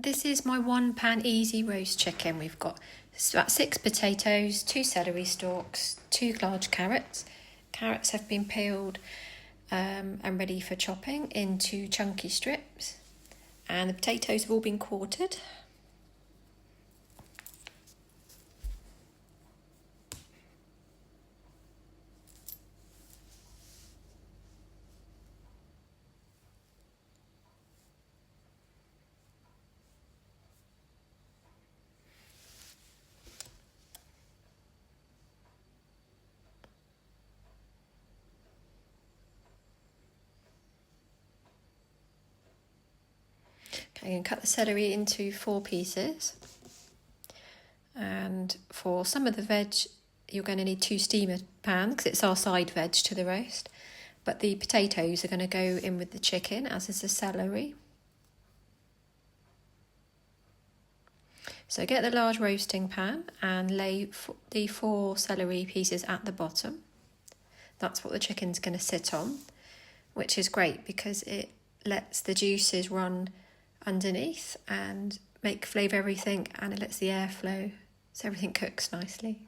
This is my 1 pan easy roast chicken. We've got about 6 potatoes, 2 celery stalks, 2 large carrots. Carrots have been peeled and ready for chopping into chunky strips. And the potatoes have all been quartered. Okay, you can cut the celery into 4 pieces. And for some of the veg, you're going to need 2 steamer pans because it's our side veg to the roast. But the potatoes are going to go in with the chicken, as is the celery. So get the large roasting pan and lay the 4 celery pieces at the bottom. That's what the chicken's going to sit on, which is great because it lets the juices run underneath and flavour everything, and it lets the air flow so everything cooks nicely.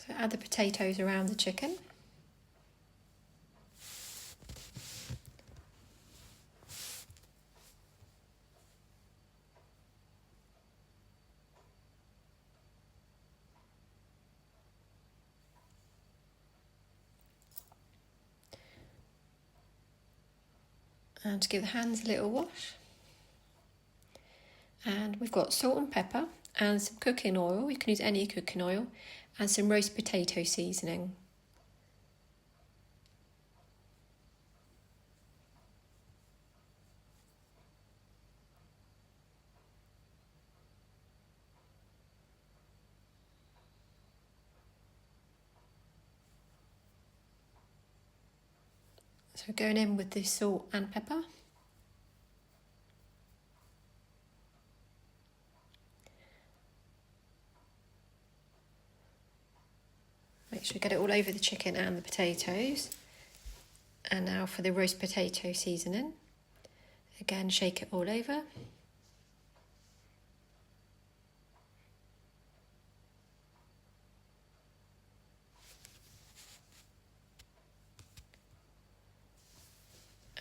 So add the potatoes around the chicken. And to give the hands a little wash. And we've got salt and pepper and some cooking oil. You can use any cooking oil, and some roast potato seasoning. So going in with the salt and pepper. Make sure you get it all over the chicken and the potatoes. And now for the roast potato seasoning. Again, shake it all over.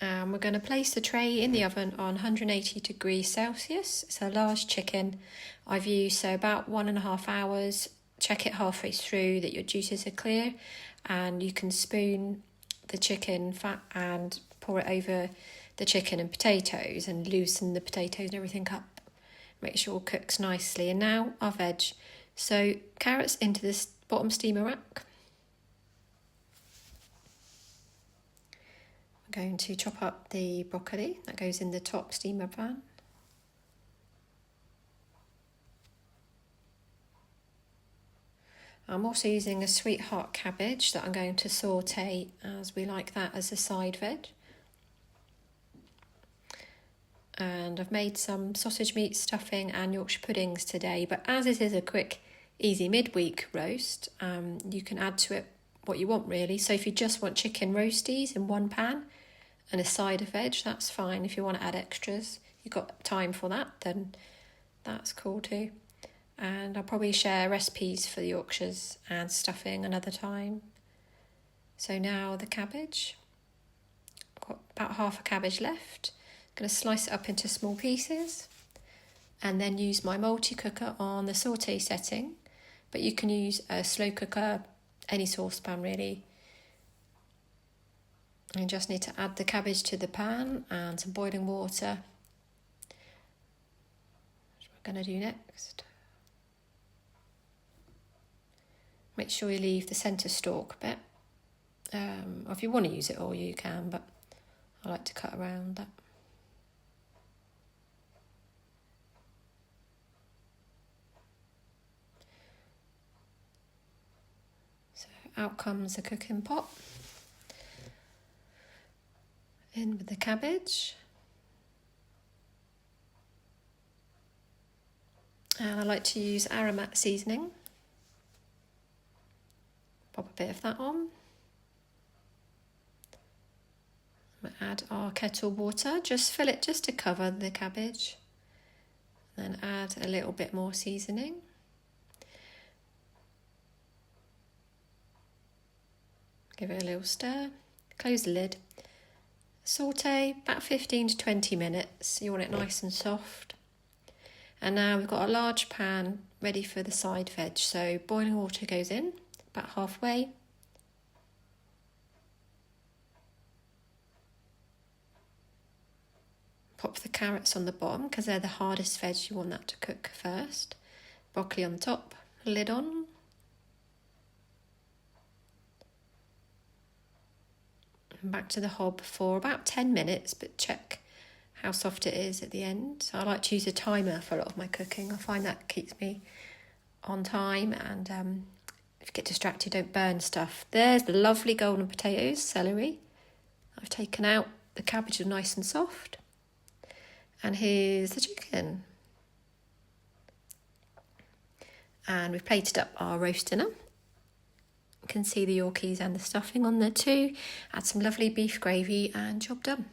And we're going to place the tray in the oven on 180 degrees Celsius. It's a large chicken I've used, so about 1.5 hours. Check it halfway through that your juices are clear, and you can spoon the chicken fat and pour it over the chicken and potatoes and loosen the potatoes and everything up. Make sure it all cooks nicely. And now our veg. So carrots into this bottom steamer rack. I'm going to chop up the broccoli that goes in the top steamer pan. I'm also using a sweetheart cabbage that I'm going to saute, as we like that as a side veg. And I've made some sausage meat stuffing and Yorkshire puddings today, but as this is a quick, easy midweek roast, you can add to it what you want really. So if you just want chicken roasties in 1 pan and a side of veg, that's fine. If you want to add extras, you've got time for that, then that's cool too. And I'll probably share recipes for the Yorkshires and stuffing another time. So now the cabbage. I've got about half a cabbage left. I'm going to slice it up into small pieces and then use my multi-cooker on the saute setting. But you can use a slow cooker, any saucepan really. You just need to add the cabbage to the pan and some boiling water. That's what we're going to do next. Make sure you leave the centre stalk bit. Or if you want to use it all, you can, but I like to cut around that. So out comes the cooking pot. In with the cabbage. And I like to use Aromat seasoning. Pop a bit of that on. We'll add our kettle water, just fill it just to cover the cabbage. Then add a little bit more seasoning. Give it a little stir, close the lid. Saute about 15 to 20 minutes. You want it nice and soft. And now we've got a large pan ready for the side veg. So boiling water goes in about halfway. Pop the carrots on the bottom because they're the hardest veg. You want that to cook first. Broccoli on the top, lid on. And back to the hob for about 10 minutes, but check how soft it is at the end. So I like to use a timer for a lot of my cooking. I find that keeps me on time, and if you get distracted, don't burn stuff. There's the lovely golden potatoes, celery. I've taken out. The cabbage is nice and soft. And here's the chicken. And we've plated up our roast dinner. You can see the Yorkies and the stuffing on there too. Add some lovely beef gravy and job done.